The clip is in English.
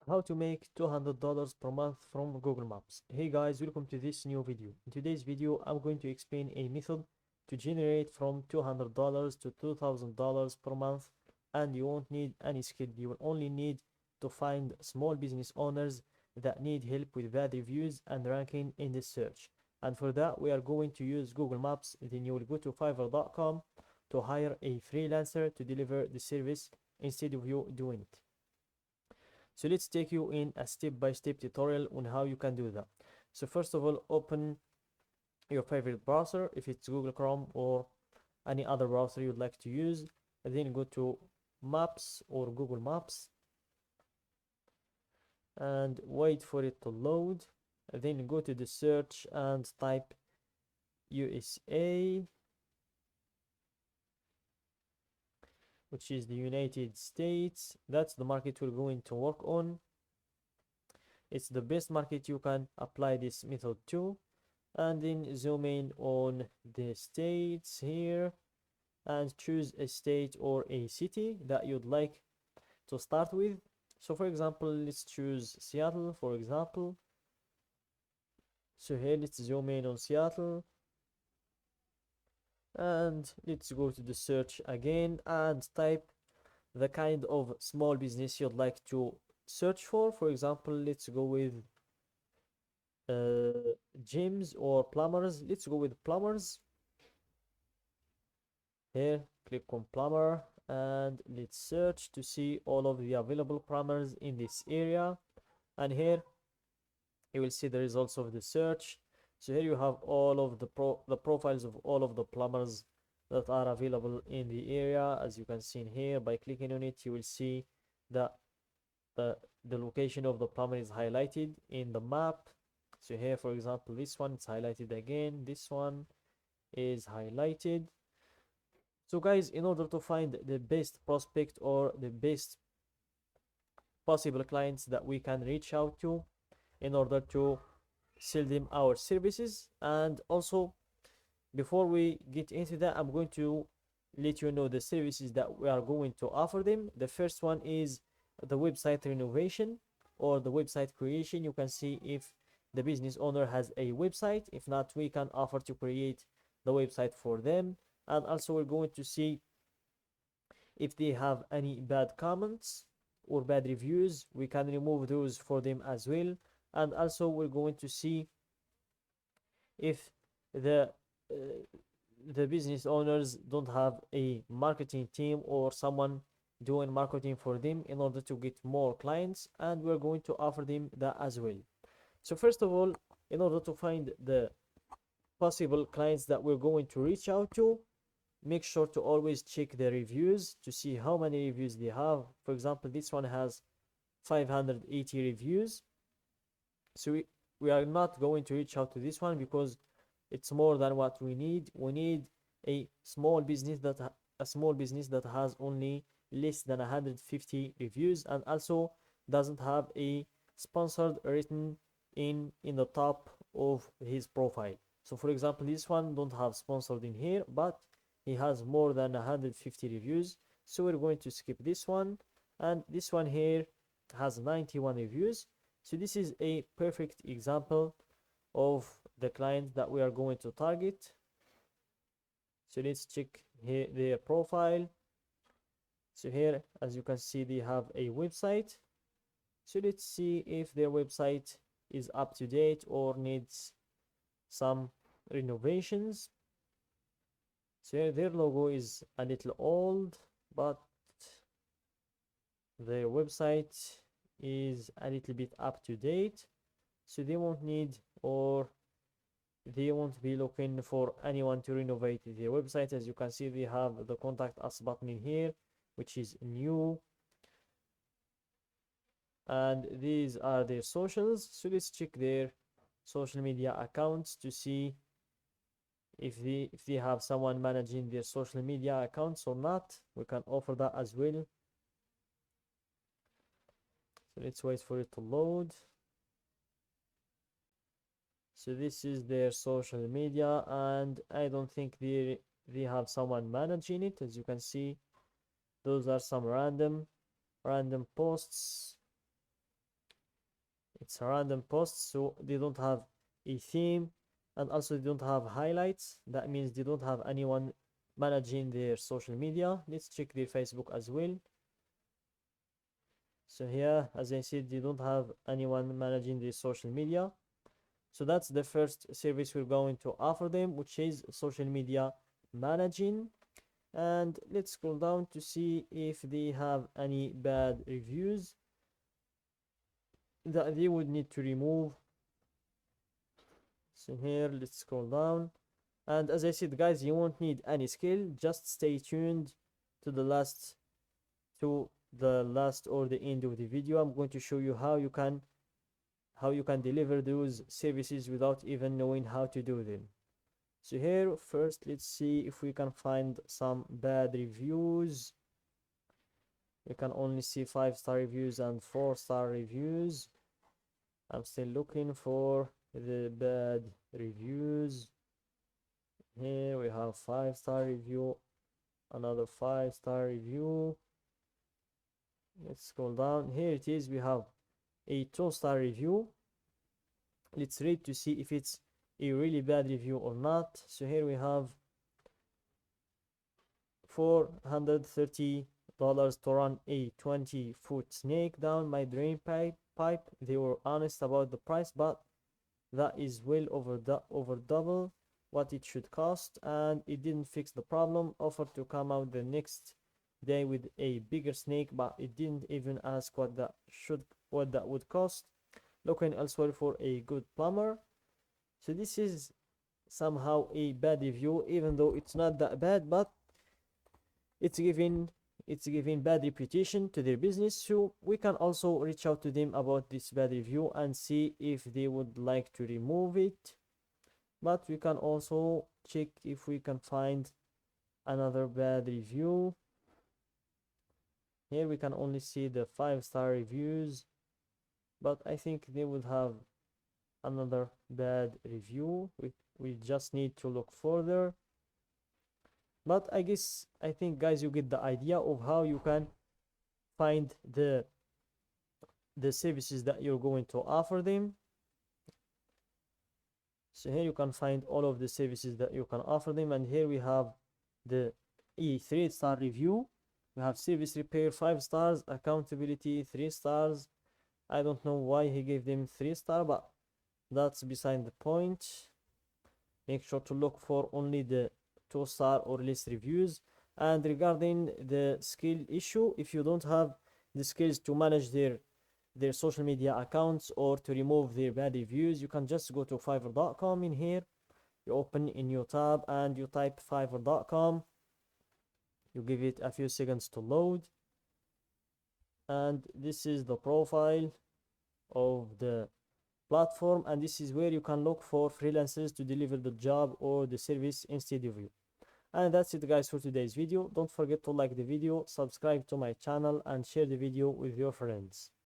How to make $200 per month from Google Maps. Hey guys, welcome to this new video. In today's video, I'm going to explain a method to generate from $200 to $2,000 per month, and you won't need any skill. You will only need to find small business owners that need help with bad reviews and ranking in the search. And for that, we are going to use Google Maps. Then you will go to fiverr.com to hire a freelancer to deliver the service instead of you doing it. So let's take you in a step-by-step tutorial on how you can do that. So first of all, open your favorite browser, if it's Google Chrome or any other browser you'd like to use, and then go to Maps or Google Maps and wait for it to load. And then go to the search and type USA, which is the United States. That's the market we're going to work on. It's the best market you can apply this method to. And then zoom in on the states here and choose a state or a city that you'd like to start with. So for example, let's choose Seattle, for example. So here let's zoom in on Seattle and let's go to the search again and type the kind of small business you'd like to search for. For example, let's go with gyms or plumbers. Let's go with plumbers. Here, click on plumber and let's search to see all of the available plumbers in this area. And here you will see the results of the search. So here you have all of the profiles of all of the plumbers that are available in the area. As you can see in here, by clicking on it, you will see that the location of the plumber is highlighted in the map. So here, for example, this one is highlighted again. This one is highlighted. So guys, in order to find the best prospect or the best possible clients that we can reach out to in order to sell them our services, and also before we get into that, I'm going to let you know the services that we are going to offer them. The first one is the website renovation or the website creation. You can see if the business owner has a website. If not, we can offer to create the website for them. And also we're going to see if they have any bad comments or bad reviews. We can remove those for them as well. And also we're going to see if the business owners don't have a marketing team or someone doing marketing for them in order to get more clients, and we're going to offer them that as well. So first of all, in order to find the possible clients that we're going to reach out to, make sure to always check the reviews to see how many reviews they have. For example, this one has 580 reviews. So we are not going to reach out to this one because it's more than what we need. We need a small business that has only less than 150 reviews and also doesn't have a sponsored written in the top of his profile. So for example, this one don't have sponsored in here, but he has more than 150 reviews, so we're going to skip this one. And this one here has 91 reviews. So this is a perfect example of the client that we are going to target. So let's check here their profile. So here, as you can see, they have a website. So let's see if their website is up to date or needs some renovations. So here their logo is a little old, but their website is a little bit up to date. So they won't need or they won't be looking for anyone to renovate their website. As you can see, they have the contact us button in here, which is new, and these are their socials. So let's check their social media accounts to see if they have someone managing their social media accounts or not. We can offer that as well. So let's wait for it to load. So this is their social media, and I don't think they have someone managing it. As you can see, those are some random posts. It's a random post, so they don't have a theme, and also they don't have highlights. That means they don't have anyone managing their social media. Let's check their Facebook as well. So here, as I said, they don't have anyone managing their social media. So that's the first service we're going to offer them, which is social media managing. And let's scroll down to see if they have any bad reviews that they would need to remove. So here, let's scroll down. And as I said, guys, you won't need any skill. Just stay tuned to the last or the end of the video. I'm going to show you how you can deliver those services without even knowing how to do them. So here, first, let's see if we can find some bad reviews. You can only see 5-star reviews and 4-star reviews. I'm still looking for the bad reviews. Here we have 5-star review, another 5-star review. Let's scroll down. Here it is. We have a 2-star review. Let's read to see if it's a really bad review or not. So here we have $430 to run a 20-foot snake down my drain pipe. They were honest about the price, but that is well over double what it should cost, and it didn't fix the problem. Offered to come out the next day with a bigger snake, but it didn't even ask what that would cost. Looking elsewhere for a good plumber. So this is somehow a bad review, even though it's not that bad, but it's giving bad reputation to their business. So we can also reach out to them about this bad review and see if they would like to remove it. But we can also check if we can find another bad review. Here we can only see the 5-star reviews, but I think they would have another bad review. We just need to look further. But I think, guys, you get the idea of how you can find the services that you're going to offer them. So here you can find all of the services that you can offer them, and here we have the 3-star review. We have service repair 5 stars, accountability 3 stars. I don't know why he gave them 3-star, but that's beside the point. Make sure to look for only the 2-star or less reviews. And regarding the skill issue, if you don't have the skills to manage their social media accounts or to remove their bad reviews, you can just go to fiverr.com. In here, you open a new tab and you type fiverr.com. You give it a few seconds to load, and this is the profile of the platform, and this is where you can look for freelancers to deliver the job or the service instead of you. And that's it, guys, for today's video. Don't forget to like the video, subscribe to my channel, and share the video with your friends.